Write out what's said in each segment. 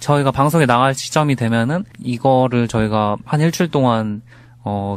저희가 방송에 나갈 시점이 되면은 이거를 저희가 한 일주일 동안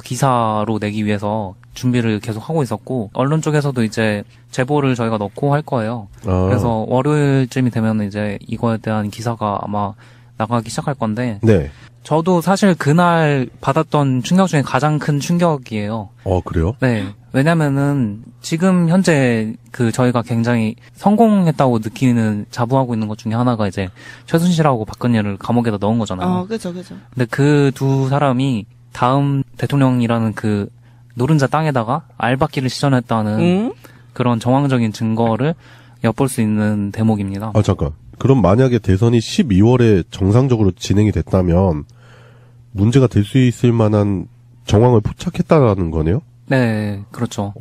기사로 내기 위해서 준비를 계속 하고 있었고, 언론 쪽에서도 이제 제보를 저희가 넣고 할 거예요. 그래서 월요일쯤이 되면 이제 이거에 대한 기사가 아마 나가기 시작할 건데, 네. 저도 사실 그날 받았던 충격 중에 가장 큰 충격이에요. 그래요? 네. 왜냐면은 지금 현재 저희가 굉장히 성공했다고 느끼는 자부하고 있는 것 중에 하나가 이제 최순실하고 박근혜를 감옥에다 넣은 거잖아요. 그죠. 근데 그 두 사람이 다음 대통령이라는 그 노른자 땅에다가 알박기를 시전했다는 그런 정황적인 증거를 엿볼 수 있는 대목입니다. 잠깐. 그럼 만약에 대선이 12월에 정상적으로 진행이 됐다면 문제가 될 수 있을 만한 정황을 포착했다라는 거네요? 네, 그렇죠.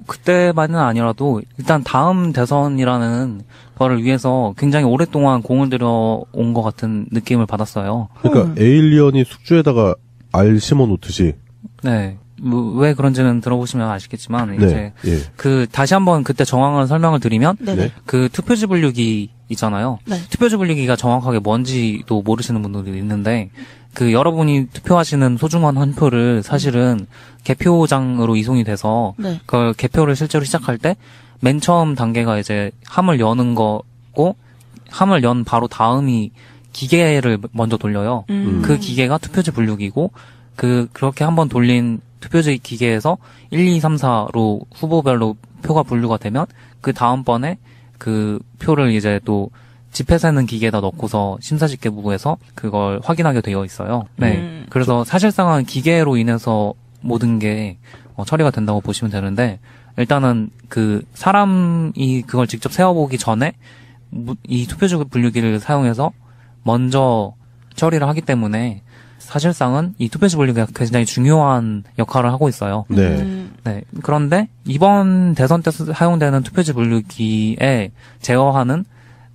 그때만은 아니라도 일단 다음 대선이라는 거를 위해서 굉장히 오랫동안 공을 들여온 것 같은 느낌을 받았어요. 그러니까 에일리언이 숙주에다가 알 심어 놓듯이. 네. 왜 그런지는 들어보시면 아시겠지만, 네, 이제, 다시 한번 그때 정황을 설명을 드리면, 네네. 그 투표지 분류기 있잖아요. 네. 투표지 분류기가 정확하게 뭔지도 모르시는 분들이 있는데, 여러분이 투표하시는 소중한 한 표를 사실은 개표장으로 이송이 돼서, 네. 그걸 개표를 실제로 시작할 때, 맨 처음 단계가 이제 함을 여는 거고, 함을 연 바로 다음이 기계를 먼저 돌려요. 그 기계가 투표지 분류기고, 그렇게 한번 돌린 투표지 기계에서 1, 2, 3, 4로 후보별로 표가 분류가 되면 그 다음번에 그 표를 이제 또 지폐 세는 기계에다 넣고서 심사집계부에서 그걸 확인하게 되어 있어요. 네. 그래서 사실상은 기계로 인해서 모든 게 처리가 된다고 보시면 되는데, 일단은 사람이 그걸 직접 세어보기 전에 이 투표지 분류기를 사용해서 먼저 처리를 하기 때문에 사실상은 이 투표지 분류기가 굉장히 중요한 역할을 하고 있어요. 네. 네. 그런데 이번 대선 때 사용되는 투표지 분류기에 제어하는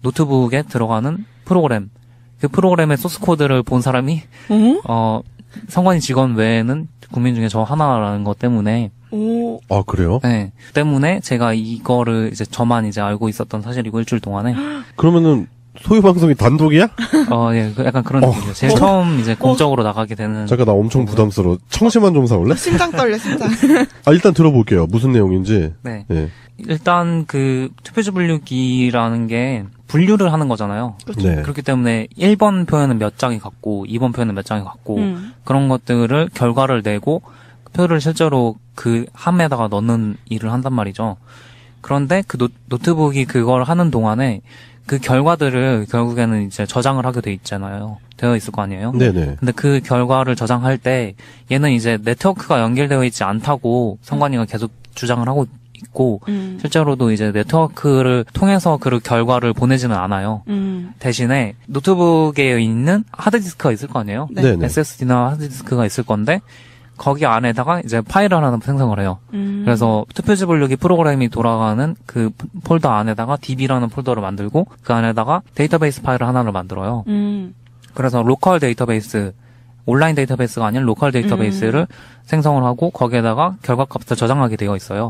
노트북에 들어가는 프로그램, 그 프로그램의 소스 코드를 본 사람이 선관위 직원 외에는 국민 중에 저 하나라는 것 때문에. 그래요? 네. 때문에 제가 이거를 이제 저만 이제 알고 있었던 사실이고, 일주일 동안에. 그러면은 소유 방송이 단독이야? 예, 약간 그런 느낌이죠. 제일 처음 이제 공적으로 나가게 되는. 잠깐, 나 엄청 부담스러워. 청심환 좀 사올래? 심장 떨려, 심장. 일단 들어볼게요. 무슨 내용인지. 네. 네. 일단 투표지 분류기라는 게 분류를 하는 거잖아요. 그렇죠. 네. 그렇기 때문에 1번 표에는 몇 장이 같고 2번 표에는 몇 장이 같고 그런 것들을 결과를 내고 표를 실제로 그 함에다가 넣는 일을 한단 말이죠. 그런데 노트북이 그걸 하는 동안에 그 결과들을 결국에는 이제 저장을 하게 되어 있을 거 아니에요? 네네. 근데 그 결과를 저장할 때 얘는 이제 네트워크가 연결되어 있지 않다고 선관위가 계속 주장을 하고 있고, 실제로도 이제 네트워크를 통해서 그 결과를 보내지는 않아요. 대신에 노트북에 있는 하드디스크가 있을 거 아니에요? 네. SSD나 하드디스크가 있을 건데, 거기 안에다가 이제 파일을 하나 생성을 해요. 그래서 투표지 분류기 프로그램이 돌아가는 그 폴더 안에다가 DB라는 폴더를 만들고 그 안에다가 데이터베이스 파일을 하나를 만들어요. 그래서 로컬 데이터베이스, 온라인 데이터베이스가 아닌 로컬 데이터베이스를 생성을 하고 거기에다가 결과값을 저장하게 되어 있어요.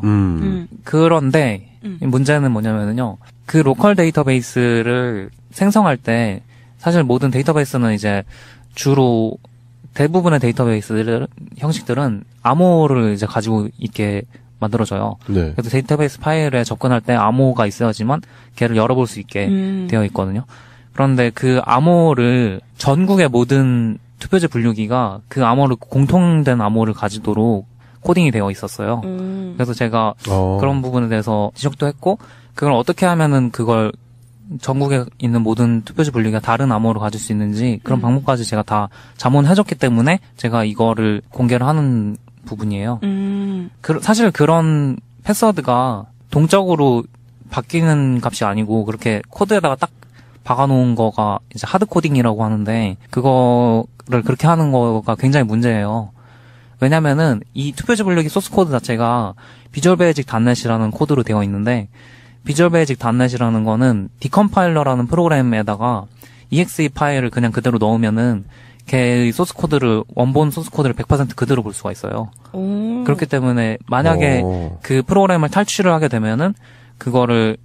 그런데 문제는 뭐냐면요. 그 로컬 데이터베이스를 생성할 때 사실 모든 데이터베이스는 이제 주로 대부분의 데이터베이스 형식들은 암호를 이제 가지고 있게 만들어져요. 네. 그래서 데이터베이스 파일에 접근할 때 암호가 있어야지만 걔를 열어볼 수 있게 되어 있거든요. 그런데 그 암호를 전국의 모든 투표지 분류기가 그 암호를 공통된 암호를 가지도록 코딩이 되어 있었어요. 그래서 제가 그런 부분에 대해서 지적도 했고, 그걸 어떻게 하면은 그걸 전국에 있는 모든 투표지 분류기가 다른 암호를 가질 수 있는지 그런 방법까지 제가 다 자문해줬기 때문에 제가 이거를 공개를 하는 부분이에요. 사실 그런 패스워드가 동적으로 바뀌는 값이 아니고 그렇게 코드에다가 딱 박아놓은 거가 이제 하드 코딩이라고 하는데 그거를 그렇게 하는 거가 굉장히 문제예요. 왜냐면은 이 투표지 분류기 소스 코드 자체가 비주얼 베이직 닷넷이라는 코드로 되어 있는데 비주얼 베이직 닷넷이라는 거는 디컴파일러라는 프로그램에다가 exe 파일을 그냥 그대로 넣으면은 걔의 소스 코드를 원본 소스 코드를 100% 그대로 볼 수가 있어요. 그렇기 때문에 만약에 그 프로그램을 탈취를 하게 되면은 그거를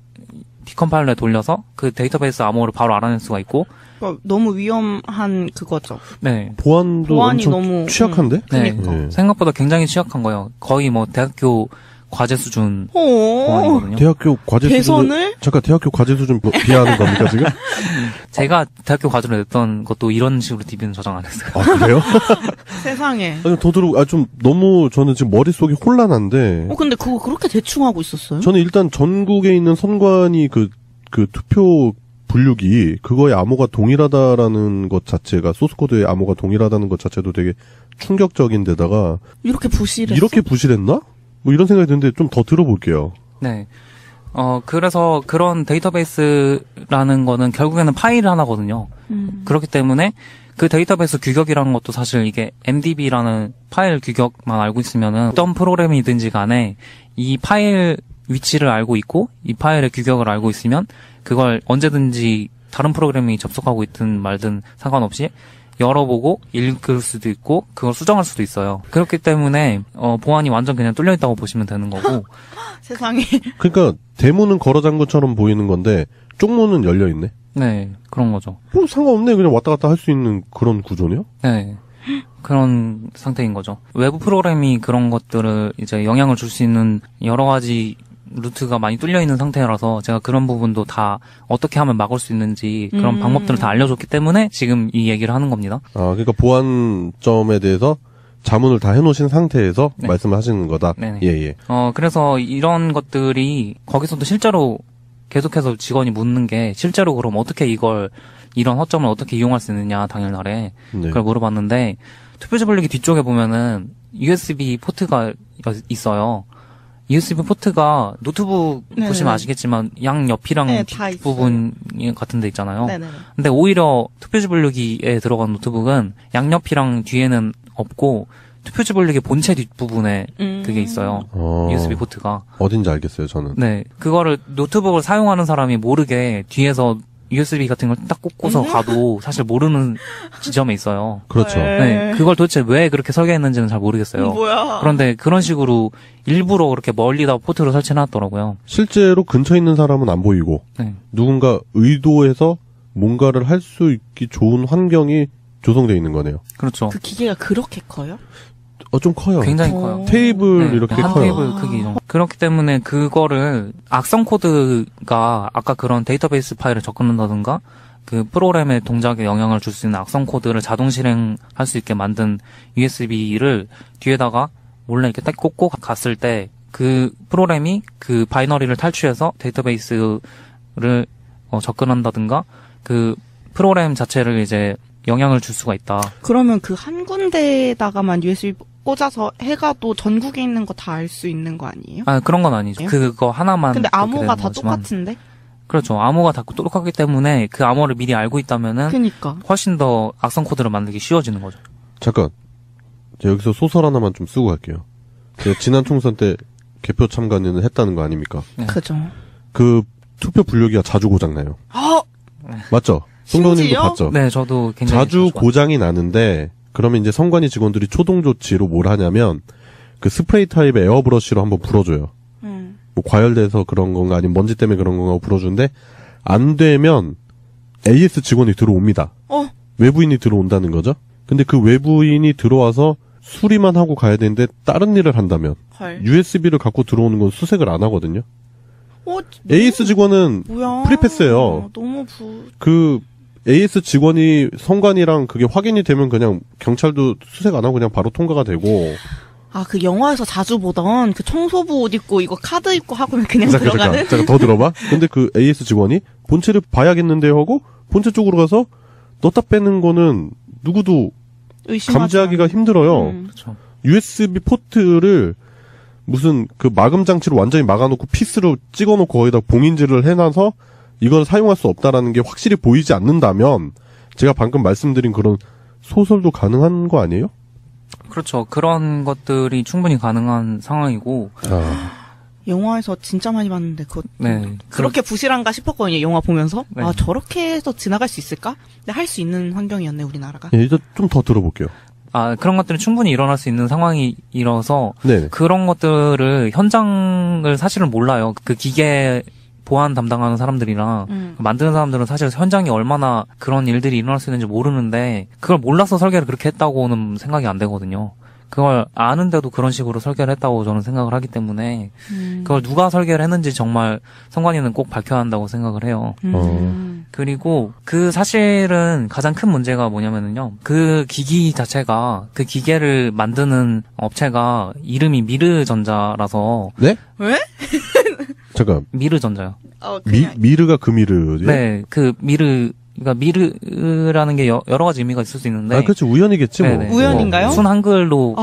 디컴파일러에 돌려서 그 데이터베이스 암호를 바로 알아낼 수가 있고. 그러니까 너무 위험한 그거죠. 네. 보안이 엄청 너무 취약한데? 네. 그러니까. 생각보다 굉장히 취약한 거예요. 거의 뭐 대학교 과제 수준 오. 보안이거든요. 대학교 과제 개선을? 잠깐 대학교 과제 수준 비하하는 겁니까 지금? 제가 대학교 과제로 냈던 것도 이런 식으로 DB는 저장 안 했어요. 아 그래요? 세상에. 아니 좀 너무 저는 지금 머릿속이 혼란한데. 근데 그거 그렇게 대충 하고 있었어요? 저는 일단 전국에 있는 선관위 그 투표 분류기 그거의 암호가 동일하다라는 것 자체가 소스코드의 암호가 동일하다는 것 자체도 되게 충격적인데다가 이렇게 부실했어? 이렇게 부실했나? 뭐 이런 생각이 드는데 좀 더 들어볼게요. 네. 그래서 그런 데이터베이스라는 거는 결국에는 파일 하나거든요. 그렇기 때문에 그 데이터베이스 규격이라는 것도 사실 이게 MDB라는 파일 규격만 알고 있으면은 어떤 프로그램이든지 간에 이 파일 위치를 알고 있고 이 파일의 규격을 알고 있으면 그걸 언제든지 다른 프로그램이 접속하고 있든 말든 상관없이 열어보고 읽을 수도 있고 그걸 수정할 수도 있어요. 그렇기 때문에 보안이 완전 그냥 뚫려 있다고 보시면 되는 거고. 세상에. 그러니까 대문은 걸어 잠근 것처럼 보이는 건데 쪽문은 열려 있네. 네, 그런 거죠. 뭐 상관없네. 그냥 왔다 갔다 할 수 있는 그런 구조네요. 네. 그런 상태인 거죠. 외부 프로그램이 그런 것들을 이제 영향을 줄 수 있는 여러 가지 루트가 많이 뚫려 있는 상태라서 제가 그런 부분도 다 어떻게 하면 막을 수 있는지 그런 방법들을 다 알려줬기 때문에 지금 이 얘기를 하는 겁니다. 그러니까 보안점에 대해서 자문을 다 해놓으신 상태에서 네. 말씀을 하시는 거다. 네네. 예. 그래서 이런 것들이 거기서도 실제로 계속해서 직원이 묻는 게 실제로 그럼 어떻게 이런 허점을 어떻게 이용할 수 있느냐 당일날에 네. 그걸 물어봤는데 투표지 분리기 뒤쪽에 보면은 USB 포트가 있어요. USB 포트가 노트북 네네. 보시면 아시겠지만 양 옆이랑 네, 다 뒷부분 같은 데 있잖아요. 네네. 근데 오히려 투표지 분리기에 들어간 노트북은 양옆이랑 뒤에는 없고 투표지 분리기 본체 뒷부분에 그게 있어요. USB 포트가. 어딘지 알겠어요, 저는. 네. 그거를 노트북을 사용하는 사람이 모르게 뒤에서 USB 같은 걸 딱 꽂고서 가도 사실 모르는 지점에 있어요. 그렇죠. 네. 그걸 도대체 왜 그렇게 설계했는지는 잘 모르겠어요. 뭐야. 그런데 그런 식으로 일부러 그렇게 멀리다 포트를 설치해놨더라고요. 실제로 근처에 있는 사람은 안 보이고 네. 누군가 의도해서 뭔가를 할 수 있기 좋은 환경이 조성되어 있는 거네요. 그렇죠. 그 기계가 그렇게 커요? 좀 커요. 굉장히 커요. 테이블 네, 이렇게 한 커요. 테이블 크기 정도. 그렇기 때문에 그거를 악성 코드가 아까 그런 데이터베이스 파일을 접근한다든가 그 프로그램의 동작에 영향을 줄 수 있는 악성 코드를 자동 실행할 수 있게 만든 USB를 뒤에다가 몰래 이렇게 딱 꽂고 갔을 때 그 프로그램이 그 바이너리를 탈취해서 데이터베이스를 접근한다든가 그 프로그램 자체를 이제 영향을 줄 수가 있다. 그러면 그 한 군데에다가만 USB 꽂아서 해가도 전국에 있는 거 다 알 수 있는 거 아니에요? 그런 건 아니죠. 그거 하나만. 근데 그렇게 암호가 되는 다 거지만. 똑같은데? 그렇죠. 암호가 다 똑같기 때문에 그 암호를 미리 알고 있다면은 그니까. 훨씬 더 악성 코드를 만들기 쉬워지는 거죠. 잠깐. 제가 여기서 소설 하나만 좀 쓰고 갈게요. 제가 지난 총선 때 개표 참관을 했다는 거 아닙니까? 네. 그죠. 그 투표 분류기가 자주 고장나요. 맞죠? 송도님도 심지어? 봤죠? 네, 저도 굉장히 자주 좋아요. 고장이 나는데 그러면 이제 선관위 직원들이 초동 조치로 뭘 하냐면 그 스프레이 타입의 에어브러쉬로 한번 불어줘요. 뭐 과열돼서 그런 건가 아니면 먼지 때문에 그런 건가 불어주는데 안 되면 AS 직원이 들어옵니다. 외부인이 들어온다는 거죠. 근데 그 외부인이 들어와서 수리만 하고 가야 되는데 다른 일을 한다면 헐. USB를 갖고 들어오는 건 수색을 안 하거든요. AS 직원은 뭐야. 프리패스예요. 너무 그 AS 직원이 선관이랑 그게 확인이 되면 그냥 경찰도 수색 안 하고 그냥 바로 통과가 되고. 그 영화에서 자주 보던 그 청소부 옷 입고 이거 카드 입고 하고는 그냥 들어가는? 잠깐 더 들어봐. 근데 그 AS 직원이 본체를 봐야겠는데요 하고 본체 쪽으로 가서 넣다 빼는 거는 누구도 감지하기가 힘들어요. 그렇죠. USB 포트를 무슨 그 마금 장치로 완전히 막아놓고 피스로 찍어놓고 거기다 봉인질을 해놔서 이걸 사용할 수 없다라는 게 확실히 보이지 않는다면 제가 방금 말씀드린 그런 소설도 가능한 거 아니에요? 그렇죠. 그런 것들이 충분히 가능한 상황이고. 영화에서 진짜 많이 봤는데 네. 그렇게 부실한가 싶었거든요. 영화 보면서. 네. 저렇게 해서 지나갈 수 있을까? 근데 할 수 있는 환경이었네, 우리나라가. 이제 좀 더 들어볼게요. 그런 것들은 충분히 일어날 수 있는 상황이라서 네. 그런 것들을 현장을 사실은 몰라요. 그 기계 보안 담당하는 사람들이랑 만드는 사람들은 사실 현장에 얼마나 그런 일들이 일어날 수 있는지 모르는데 그걸 몰라서 설계를 그렇게 했다고는 생각이 안 되거든요. 그걸 아는데도 그런 식으로 설계를 했다고 저는 생각을 하기 때문에 그걸 누가 설계를 했는지 정말 선관위는 꼭 밝혀야 한다고 생각을 해요. 그리고 그 사실은 가장 큰 문제가 뭐냐면은요. 그 기기 자체가 그 기계를 만드는 업체가 이름이 미르전자라서 네? 왜? 잠깐. 미르전자요. 미르가 그 미르지? 네, 그 그러니까 미르라는 게 여러 가지 의미가 있을 수 있는데. 아, 그렇지. 우연이겠지, 뭐. 네네. 우연인가요? 순 한글로,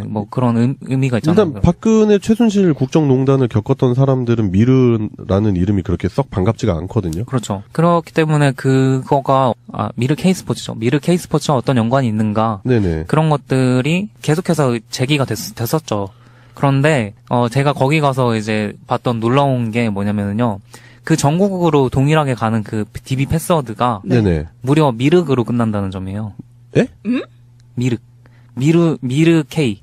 뭐 그런 의미가 있잖아요. 일단, 박근혜 최순실 국정농단을 겪었던 사람들은 미르라는 이름이 그렇게 썩 반갑지가 않거든요. 그렇죠. 그렇기 때문에 그거가, 미르 K스포츠죠. 미르 K스포츠와 어떤 연관이 있는가. 네네. 그런 것들이 계속해서 제기가 됐었죠. 그런데, 제가 거기 가서 이제 봤던 놀라운 게 뭐냐면은요. 그 전국으로 동일하게 가는 그 DB 패스워드가 네네. 무려 미륵으로 끝난다는 점이에요. 에? 미르 K.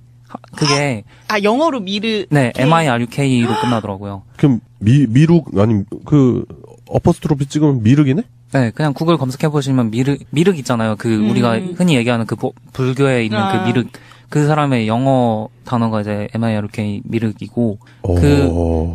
그게 영어로 미르. 네, K. MIRUK로 끝나더라고요. 그럼 미륵 아니 그 어퍼스트로피 찍으면 미륵이네? 네, 그냥 구글 검색해 보시면 미륵 있잖아요. 그 우리가 흔히 얘기하는 그 불교에 있는 그 미륵. 그 사람의 영어 단어가 이제 MIRUK 미륵이고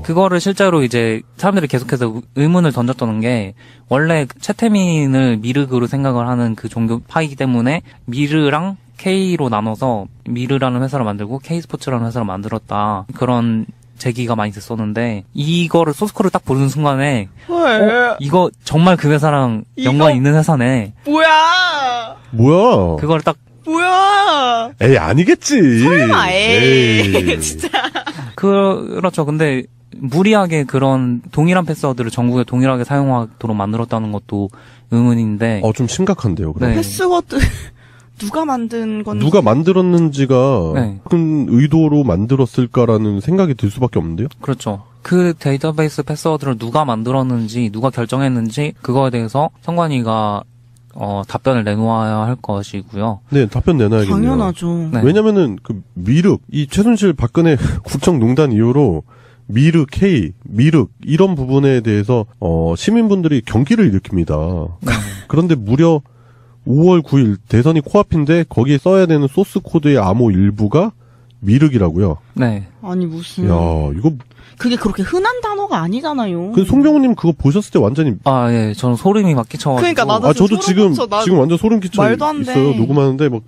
그거를 실제로 이제 사람들이 계속해서 의문을 던졌던 게 원래 채태민을 미륵으로 생각을 하는 그 종교파이기 때문에 미르랑 K로 나눠서 미르라는 회사를 만들고 K스포츠라는 회사를 만들었다. 그런 제기가 많이 됐었는데 이거를 소스코드를 딱 보는 순간에 이거 정말 그 회사랑 연관이 있는 회사네. 뭐야? 그걸 딱 뭐야? 에이, 아니겠지. 설마, 에이. 진짜. 그렇죠. 근데 무리하게 그런 동일한 패스워드를 전국에 동일하게 사용하도록 만들었다는 것도 의문인데. 좀 심각한데요, 그럼. 네. 패스워드 누가 만든 건지. 누가 만들었는지가 네. 큰 의도로 만들었을까라는 생각이 들 수밖에 없는데요? 그렇죠. 그 데이터베이스 패스워드를 누가 만들었는지, 누가 결정했는지, 그거에 대해서 선관위가 답변을 내놓아야 할 것이고요. 네, 답변 내놔야겠네요. 당연하죠. 네. 왜냐면은 그 미륵, 이 최순실 박근혜 국정농단 이후로 미르 K, 미륵 이런 부분에 대해서 시민분들이 경기를 일으킵니다. 네. 그런데 무려 5월 9일 대선이 코앞인데 거기에 써야 되는 소스 코드의 암호 일부가 미륵이라고요. 네. 아니 무슨. 야, 이거 그게 그렇게 흔한 단어가 아니잖아요. 그 송병호님 그거 보셨을 때 완전히 예, 저는 소름이 막 끼쳐가지고. 그러니까 나도 저도 지금 완전 소름 끼쳐 말도 안 돼. 있어요. 녹음하는데 막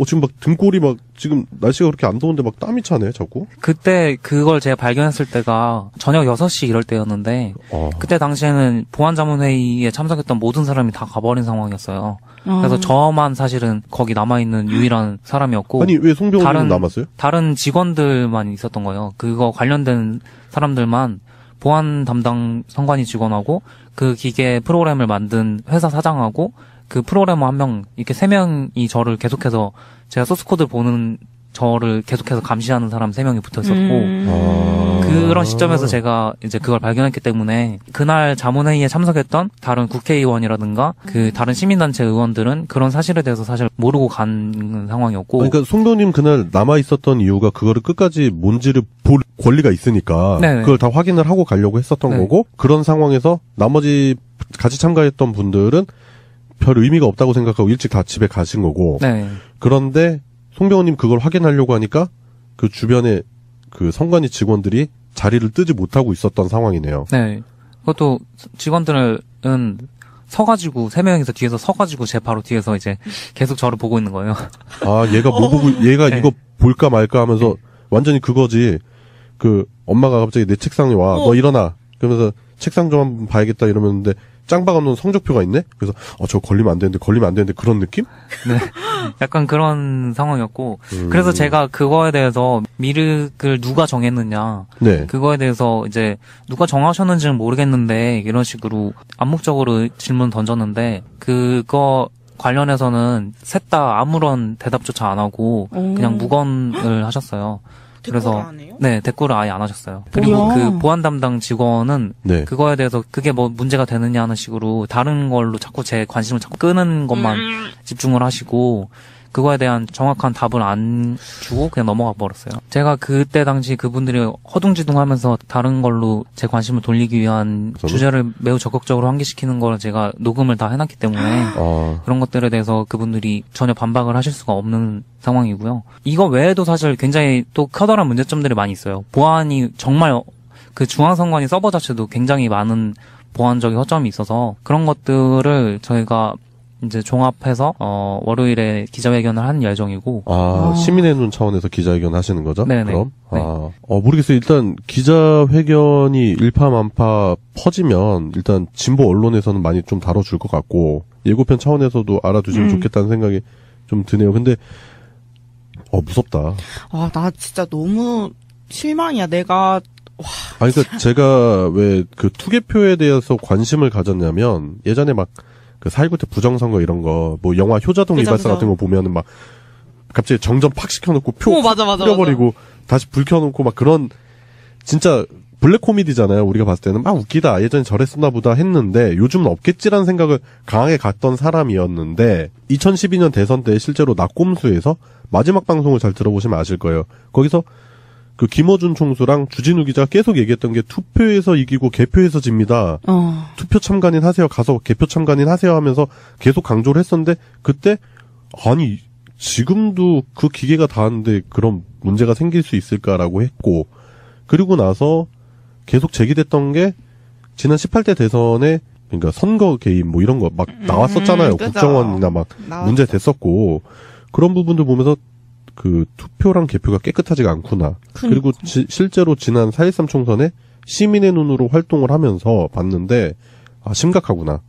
지금 막 등골이 막 지금 날씨가 그렇게 안 더운데 막 땀이 차네 자꾸. 그때 그걸 제가 발견했을 때가 저녁 6시 이럴 때였는데 그때 당시에는 보안자문회의에 참석했던 모든 사람이 다 가버린 상황이었어요. 그래서 저만 사실은 거기 남아있는 유일한 사람이었고. 아니 왜 송병호님 남았어요? 다른 직원들만 있었던 거예요. 그거 관련된 사람들만 보안 담당 선관위 직원하고 그 기계 프로그램을 만든 회사 사장하고 그 프로그래머 1명 이렇게 3명이 저를 계속해서 제가 소스코드를 보는 저를 계속해서 감시하는 사람 3명이 붙어 있었고 그런 시점에서 제가 이제 그걸 발견했기 때문에 그날 자문회의에 참석했던 다른 국회의원이라든가 그 다른 시민단체 의원들은 그런 사실에 대해서 사실 모르고 간 상황이었고. 그러니까 송병호님 그날 남아 있었던 이유가 그거를 끝까지 뭔지를 볼 권리가 있으니까 네네. 그걸 다 확인을 하고 가려고 했었던 네. 거고 그런 상황에서 나머지 같이 참가했던 분들은 별 의미가 없다고 생각하고 일찍 다 집에 가신 거고. 네. 그런데 송병호님 그걸 확인하려고 하니까 그 주변에 그 선관위 직원들이 자리를 뜨지 못하고 있었던 상황이네요. 네. 그것도 직원들은 서가지고 3명이서 뒤에서 서가지고 제 바로 뒤에서 이제 계속 저를 보고 있는 거예요. 얘가 뭐 보고 얘가 네. 이거 볼까 말까 하면서 완전히 그거지. 그 엄마가 갑자기 내 책상에 와. 너 일어나. 그러면서 책상 좀 한번 봐야겠다 이러는데 짱박 없는 성적표가 있네? 그래서, 저 걸리면 안 되는데 그런 느낌? 네. 약간 그런 상황이었고. 그래서 제가 그거에 대해서 미륵을 누가 정했느냐. 네. 그거에 대해서 이제 누가 정하셨는지는 모르겠는데 이런 식으로 암묵적으로 질문 던졌는데 그거 관련해서는 셋 다 아무런 대답조차 안 하고 그냥 무건을 하셨어요. 그래서 안 해요? 네, 댓글을 아예 안 하셨어요. 그리고 뭐야? 그 보안 담당 직원은 네. 그거에 대해서 그게 뭐 문제가 되느냐 하는 식으로 다른 걸로 자꾸 제 관심을 자꾸 끄는 것만 집중을 하시고 그거에 대한 정확한 답을 안 주고 그냥 넘어가 버렸어요. 제가 그때 당시 그분들이 허둥지둥하면서 다른 걸로 제 관심을 돌리기 위한 주제를 매우 적극적으로 환기시키는 걸 제가 녹음을 다 해놨기 때문에 그런 것들에 대해서 그분들이 전혀 반박을 하실 수가 없는 상황이고요. 이거 외에도 사실 굉장히 또 커다란 문제점들이 많이 있어요. 보안이 정말 그 중앙선관위 서버 자체도 굉장히 많은 보안적인 허점이 있어서 그런 것들을 저희가 이제 종합해서 월요일에 기자회견을 한 예정이고. 시민의 눈 차원에서 기자회견 하시는 거죠? 네네. 그럼? 네. 모르겠어요. 일단 기자회견이 일파만파 퍼지면 일단 진보 언론에서는 많이 좀 다뤄줄 것 같고 예고편 차원에서도 알아두시면 좋겠다는 생각이 좀 드네요. 근데 무섭다. 나 진짜 너무 실망이야. 내가 그러니까 제가 왜 그 투개표에 대해서 관심을 가졌냐면 예전에 막 그 4.19 때 부정선거 이런 거, 뭐 영화 효자동 이발사 같은 거 보면은 막 갑자기 정전 팍 시켜놓고 표 뿌려버리고 다시 불 켜놓고 막 그런 진짜 블랙 코미디잖아요. 우리가 봤을 때는 막 웃기다. 예전에 저랬었나 보다 했는데 요즘은 없겠지라는 생각을 강하게 갖던 사람이었는데 2012년 대선 때 실제로 낙곰수에서 마지막 방송을 잘 들어보시면 아실 거예요. 거기서 그 김어준 총수랑 주진우 기자가 계속 얘기했던 게 투표에서 이기고 개표에서 집니다. 투표 참관인 하세요. 가서 개표 참관인 하세요 하면서 계속 강조를 했었는데 그때 아니 지금도 그 기계가 닿았는데 그런 문제가 생길 수 있을까라고 했고 그리고 나서 계속 제기됐던 게 지난 18대 대선에 그러니까 선거 개입 뭐 이런 거 막 나왔었잖아요. 국정원이나 막 문제 됐었고 그런 부분들 보면서 그 투표랑 개표가 깨끗하지가 않구나. 그리고 실제로 지난 4.13 총선에 시민의 눈으로 활동을 하면서 봤는데 심각하구나.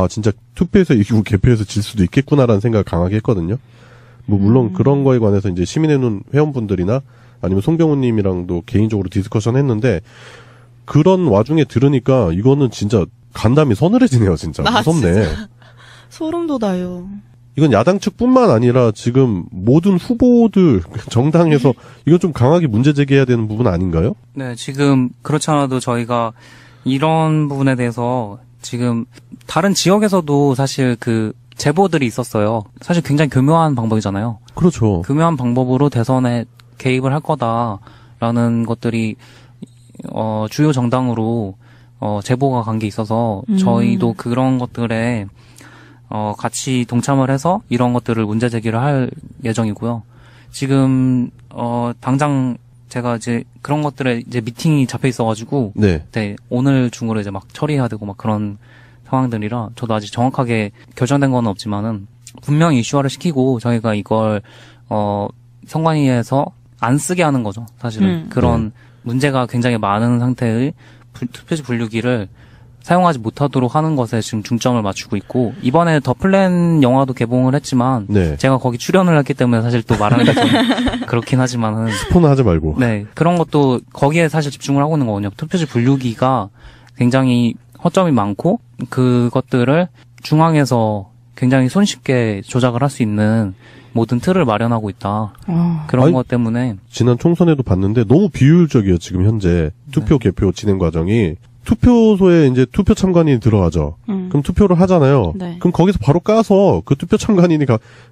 진짜 투표에서 이기고 개표에서 질 수도 있겠구나라는 생각을 강하게 했거든요. 뭐 물론 그런 거에 관해서 이제 시민의 눈 회원분들이나 아니면 송병훈님이랑도 개인적으로 디스커션 했는데 그런 와중에 들으니까 이거는 진짜 간담이 서늘해지네요. 진짜 무섭네. 진짜 소름 돋아요. 이건 야당 측뿐만 아니라 지금 모든 후보들 정당에서 이건 좀 강하게 문제 제기해야 되는 부분 아닌가요? 네, 지금 그렇지 않아도 저희가 이런 부분에 대해서 지금 다른 지역에서도 사실 그 제보들이 있었어요. 사실 굉장히 교묘한 방법이잖아요. 그렇죠. 교묘한 방법으로 대선에 개입을 할 거다라는 것들이 주요 정당으로 제보가 간 게 있어서 저희도 그런 것들에 같이 동참을 해서 이런 것들을 문제 제기를 할 예정이고요. 지금, 당장 제가 이제 그런 것들에 이제 미팅이 잡혀 있어가지고. 네, 오늘 중으로 이제 막 처리해야 되고 막 그런 상황들이라 저도 아직 정확하게 결정된 건 없지만은 분명히 이슈화를 시키고 저희가 이걸, 선관위에서 안 쓰게 하는 거죠. 사실은. 그런 문제가 굉장히 많은 상태의 투표지 분류기를 사용하지 못하도록 하는 것에 지금 중점을 맞추고 있고 이번에 더 플랜 영화도 개봉을 했지만 제가 거기 출연을 했기 때문에 사실 또 말하는 게 좀 그렇긴 하지만은 스포는 하지 말고 그런 것도 거기에 사실 집중을 하고 있는 거거든요. 투표지 분류기가 굉장히 허점이 많고 그것들을 중앙에서 굉장히 손쉽게 조작을 할 수 있는 모든 틀을 마련하고 있다. 그런 것 때문에 지난 총선에도 봤는데 너무 비효율적이에요. 지금 현재 투표 개표 진행 과정이 투표소에 이제 투표 참관인이 들어가죠. 그럼 투표를 하잖아요. 그럼 거기서 바로 까서 그 투표 참관인이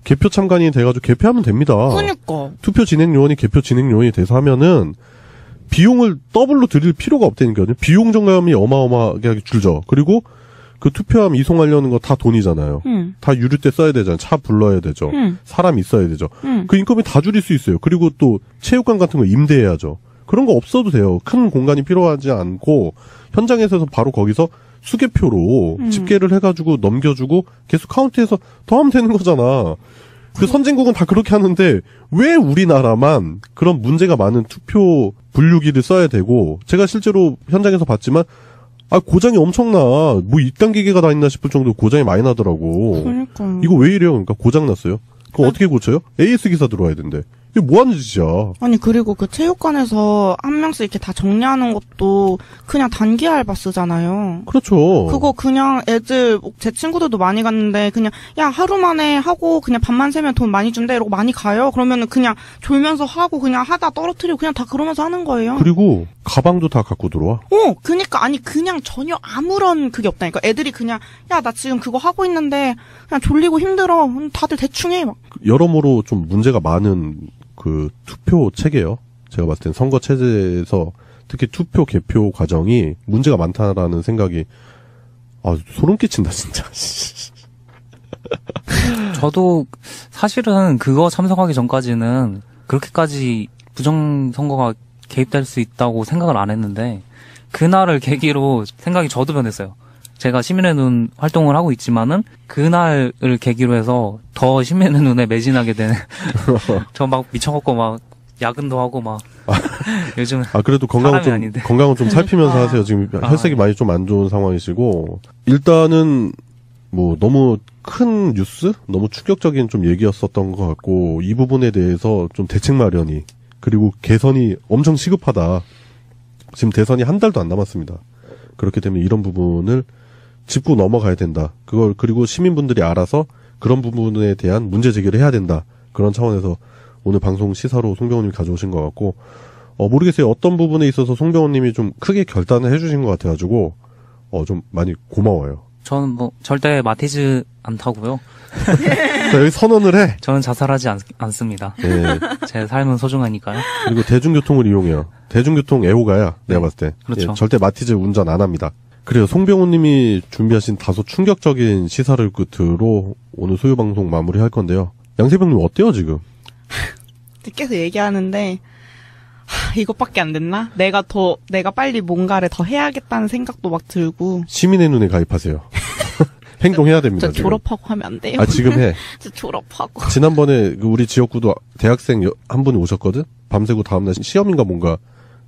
개표 참관인이 돼가지고 개표하면 됩니다. 그러니까. 투표 진행 요원이 개표 진행 요원이 돼서 하면은 비용을 더블로 들일 필요가 없다니까요. 비용 절감이 어마어마하게 줄죠. 그리고 그 투표함 이송하려는 거 다 돈이잖아요. 다 유류 때 써야 되잖아요. 차 불러야 되죠. 사람 있어야 되죠. 그 인건비 다 줄일 수 있어요. 그리고 또 체육관 같은 거 임대해야죠. 그런 거 없어도 돼요. 큰 공간이 필요하지 않고 현장에서 바로 거기서 수개표로 집계를 해가지고 넘겨주고 계속 카운트해서 더 하면 되는 거잖아. 그 선진국은 다 그렇게 하는데 왜 우리나라만 그런 문제가 많은 투표 분류기를 써야 되고 제가 실제로 현장에서 봤지만 고장이 엄청나. 뭐 이딴 기계가 다 있나 싶을 정도로 고장이 많이 나더라고. 그러니까요. 이거 왜 이래요? 그러니까 고장 났어요. 그거 어떻게 고쳐요? AS 기사 들어와야 된대. 이게 뭐 하는 짓이야. 아니, 그리고 그 체육관에서 한 명씩 이렇게 다 정리하는 것도 그냥 단기 알바 쓰잖아요. 그렇죠. 그거 그냥 애들, 제 친구들도 많이 갔는데, 그냥, 야, 하루 만에 하고, 그냥 밤만 새면 돈 많이 준대, 이러고 많이 가요. 그러면은 그냥 졸면서 하고, 그냥 하다 떨어뜨리고, 그냥 다 그러면서 하는 거예요. 그리고 가방도 다 갖고 들어와. 그니까, 아니, 그냥 전혀 아무런 그게 없다니까. 애들이 그냥, 야, 나 지금 그거 하고 있는데, 그냥 졸리고 힘들어. 다들 대충 해. 막. 여러모로 좀 문제가 많은 그 투표 체계요. 제가 봤을 땐 선거 체제에서 특히 투표 개표 과정이 문제가 많다라는 생각이 소름 끼친다 진짜. 저도 사실은 그거 참석하기 전까지는 그렇게까지 부정선거가 개입될 수 있다고 생각을 안 했는데 그날을 계기로 생각이 저도 변했어요. 제가 시민의 눈 활동을 하고 있지만은 그날을 계기로 해서 더 시민의 눈에 매진하게 되는 저 막 미쳐갖고 막 야근도 하고 막 요즘 그래도 건강은 좀 살피면서 하세요. 지금 혈색이 많이 좀 안 좋은 상황이시고 일단은 뭐 너무 큰 뉴스, 너무 충격적인 좀 얘기였었던 것 같고 이 부분에 대해서 좀 대책 마련이 그리고 개선이 엄청 시급하다. 지금 대선이 한 달도 안 남았습니다. 그렇기 때문에 이런 부분을 짚고 넘어가야 된다. 그리고 시민분들이 알아서 그런 부분에 대한 문제 제기를 해야 된다. 그런 차원에서 오늘 방송 시사로 송병호님이 가져오신 것 같고, 모르겠어요. 어떤 부분에 있어서 송병호님이 좀 크게 결단을 해주신 것 같아가지고, 좀 많이 고마워요. 저는 뭐 절대 마티즈 안 타고요. 자, 여기 선언을 해. 저는 자살하지 않습니다. 네. 제 삶은 소중하니까요. 그리고 대중교통을 이용해요. 대중교통 애호가야. 내가 봤을 때. 그렇죠. 절대 마티즈 운전 안 합니다. 그래요. 송병호님이 준비하신 다소 충격적인 시사를 끝으로 오늘 소유방송 마무리할 건데요. 양세병님 어때요 지금? 계속 얘기하는데 이것밖에 안 됐나? 내가 빨리 뭔가를 더 해야겠다는 생각도 막 들고. 시민의 눈에 가입하세요. 행동해야 됩니다. 저 졸업하고 하면 안 돼요? 지금 해. 저 졸업하고. 지난번에 우리 지역구도 대학생 한 분이 오셨거든? 밤새고 다음날 시험인가 뭔가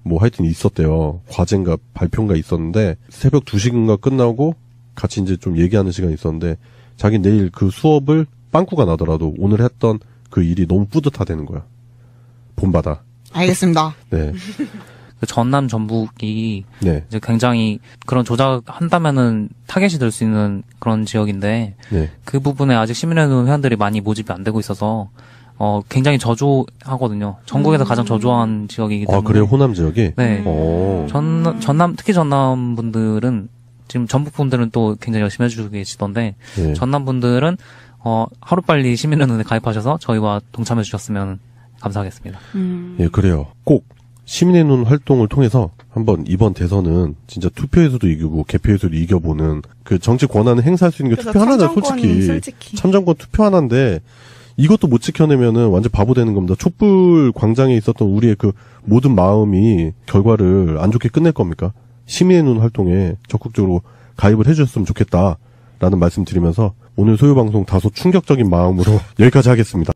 뭐 하여튼 있었대요. 과제인가 발표인가 있었는데 새벽 2시인가 끝나고 같이 이제 좀 얘기하는 시간이 있었는데 자기 내일 그 수업을 빵꾸가 나더라도 오늘 했던 그 일이 너무 뿌듯하다는 거야. 본받아. 알겠습니다. 네. 전남 전북이 네. 이제 굉장히 그런 조작한다면은 타겟이 될 수 있는 그런 지역인데 네. 그 부분에 아직 시민의 눈 회원들이 많이 모집이 안 되고 있어서 굉장히 저조하거든요. 전국에서 가장 저조한 지역이기 때문에. 그래요? 호남 지역이? 네. 특히 전남 분들은 지금 전북 분들은 또 굉장히 열심히 해주고 계시던데 네. 전남 분들은 하루빨리 시민의 눈에 가입하셔서 저희와 동참해 주셨으면 감사하겠습니다. 예, 그래요. 꼭 시민의 눈 활동을 통해서 한번 이번 대선은 진짜 투표에서도 이기고 개표에서도 이겨보는 그 정치 권한을 행사할 수 있는 게 투표 하나다, 솔직히. 참정권 투표 하나인데 이것도 못 지켜내면은 완전 바보 되는 겁니다. 촛불 광장에 있었던 우리의 그 모든 마음이 결과를 안 좋게 끝낼 겁니까? 시민의 눈 활동에 적극적으로 가입을 해주셨으면 좋겠다라는 말씀 드리면서 오늘 소유방송 다소 충격적인 마음으로 여기까지 하겠습니다.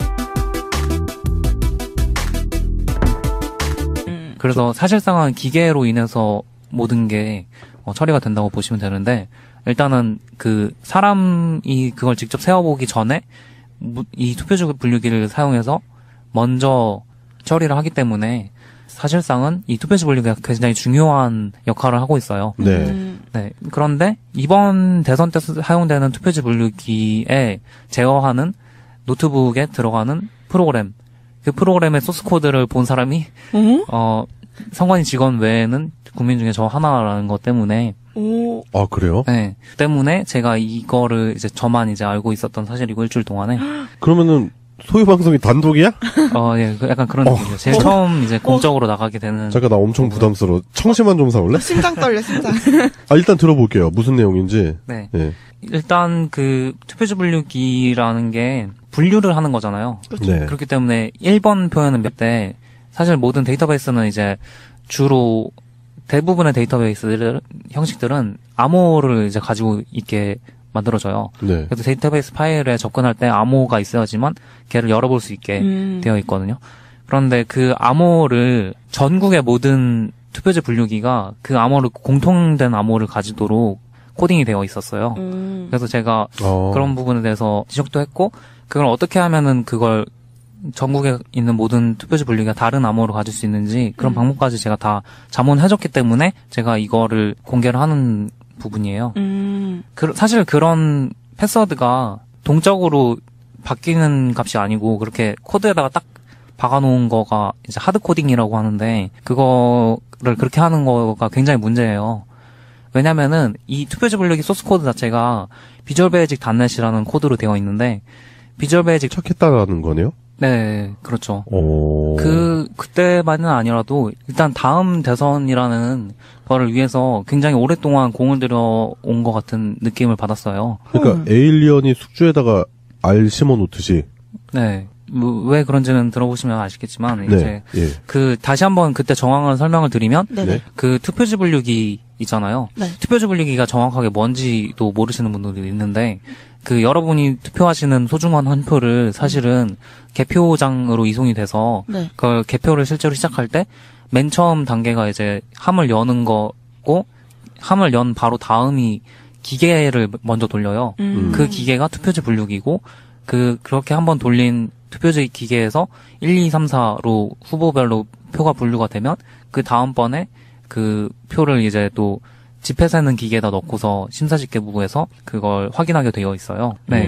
그래서 사실상은 기계로 인해서 모든 게 처리가 된다고 보시면 되는데 일단은 그 사람이 그걸 직접 세워보기 전에 이 투표지 분류기를 사용해서 먼저 처리를 하기 때문에 사실상은 이 투표지 분류기가 굉장히 중요한 역할을 하고 있어요. 네. 네. 그런데 이번 대선 때 사용되는 투표지 분류기에 제어하는 노트북에 들어가는 프로그램, 그 프로그램의 소스 코드를 본 사람이 선관위 직원 외에는 국민 중에 저 하나라는 것 때문에 그래요? 네. 때문에 제가 이거를 이제 저만 이제 알고 있었던 사실이고 일주일 동안에 그러면은 소유 방송이 단독이야? 예, 약간 그런 느낌이죠. 제일 처음 이제 공적으로 나가게 되는. 잠깐 나 엄청 부담스러워. 청심환 좀 사올래? 심장 떨려, 심장. 일단 들어볼게요. 무슨 내용인지. 네. 네. 일단 그 투표지 분류기라는 게 분류를 하는 거잖아요. 그렇죠. 네. 그렇기 때문에 1번 표현은 몇 대, 사실 모든 데이터베이스는 이제 주로 대부분의 데이터베이스 형식들은 암호를 이제 가지고 있게 만들어져요. 네. 그래서 데이터베이스 파일에 접근할 때 암호가 있어야지만 걔를 열어볼 수 있게 되어 있거든요. 그런데 그 암호를 전국의 모든 투표지 분류기가 그 암호를 공통된 암호를 가지도록 코딩이 되어 있었어요. 그래서 제가 그런 부분에 대해서 지적도 했고 그걸 어떻게 하면은 그걸 전국에 있는 모든 투표지 분류기가 다른 암호를 가질 수 있는지 그런 방법까지 제가 다 자문해줬기 때문에 제가 이거를 공개를 하는 부분이에요. 사실 그런 패스워드가 동적으로 바뀌는 값이 아니고 그렇게 코드에다가 딱 박아놓은 거가 이제 하드 코딩이라고 하는데 그거를 그렇게 하는 거가 굉장히 문제예요. 왜냐면은 이 투표지 분류기 소스 코드 자체가 비주얼 베이직 .net이라는 코드로 되어 있는데 비주얼 베이직 착했다라는 거네요? 네, 그렇죠. 오. 그때만은 아니라도 일단 다음 대선이라는 거를 위해서 굉장히 오랫동안 공을 들여온 것 같은 느낌을 받았어요. 그러니까 에일리언이 숙주에다가 알 심어 놓듯이. 네. 왜 그런지는 들어보시면 아시겠지만 네. 이제 다시 한번 그때 정황을 설명을 드리면 네네. 그 투표지 분류기 있잖아요. 네. 투표지 분류기가 정확하게 뭔지도 모르시는 분들이 있는데 여러분이 투표하시는 소중한 한 표를 사실은 개표장으로 이송이 돼서 네. 그걸 개표를 실제로 시작할 때 맨 처음 단계가 이제 함을 여는 거고 함을 연 바로 다음이 기계를 먼저 돌려요. 그 기계가 투표지 분류기고 그렇게 한번 돌린 투표지 기계에서 1, 2, 3, 4로 후보별로 표가 분류가 되면 그 다음번에 그 표를 이제 또 지폐 세는 기계에다 넣고서 심사집계부에서 그걸 확인하게 되어 있어요. 네.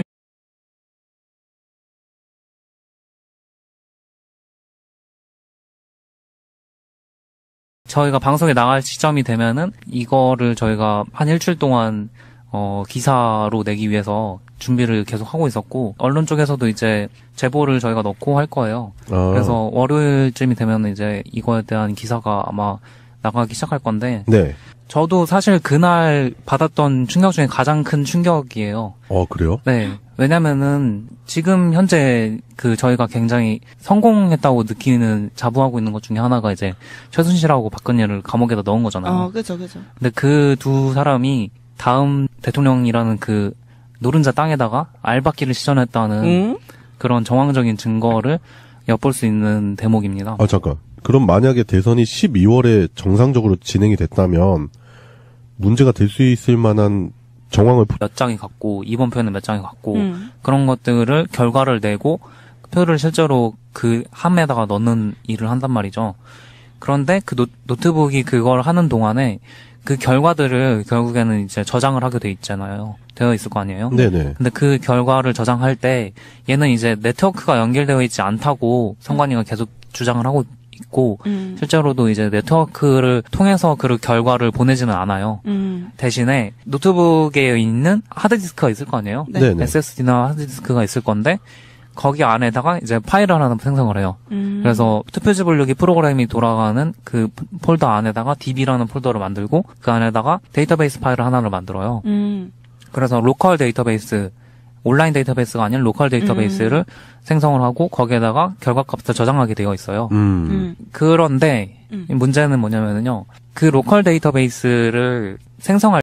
저희가 방송에 나갈 시점이 되면은 이거를 저희가 한 일주일 동안 기사로 내기 위해서 준비를 계속 하고 있었고 언론 쪽에서도 이제 제보를 저희가 넣고 할 거예요. 그래서 월요일쯤이 되면 이제 이거에 대한 기사가 아마 나가기 시작할 건데 네. 저도 사실 그날 받았던 충격 중에 가장 큰 충격이에요. 그래요? 네. 왜냐면은 지금 현재 저희가 굉장히 성공했다고 느끼는 자부하고 있는 것 중에 하나가 이제 최순실하고 박근혜를 감옥에다 넣은 거잖아요. 그죠. 근데 그 두 사람이 다음 대통령이라는 노른자 땅에다가 알박기를 시전했다는 그런 정황적인 증거를 엿볼 수 있는 대목입니다. 잠깐. 그럼 만약에 대선이 12월에 정상적으로 진행이 됐다면 문제가 될 수 있을 만한 정황을 몇 장이 같고 이번 표에는 몇 장이 같고 그런 것들을 결과를 내고 표를 실제로 그 함에다가 넣는 일을 한단 말이죠. 그런데 노트북이 그걸 하는 동안에 그 결과들을 결국에는 이제 저장을 하게 되어 있을 거 아니에요. 네네. 근데 그 결과를 저장할 때 얘는 이제 네트워크가 연결되어 있지 않다고 선관위가 계속 주장을 하고 있고 실제로도 이제 네트워크를 통해서 그 결과를 보내지는 않아요. 대신에 노트북에 있는 하드디스크가 있을 거 아니에요. 네. SSD나 하드디스크가 있을 건데 거기 안에다가 이제 파일을 하나 생성을 해요. 그래서 투표지 분류기 프로그램이 돌아가는 그 폴더 안에다가 DB라는 폴더를 만들고 그 안에다가 데이터베이스 파일을 하나를 만들어요. 그래서 로컬 데이터베이스, 온라인 데이터베이스가 아닌 로컬 데이터베이스를 생성을 하고 거기에다가 결과값을 저장하게 되어 있어요. 그런데 문제는 뭐냐면요. 그 로컬 데이터베이스를 생성할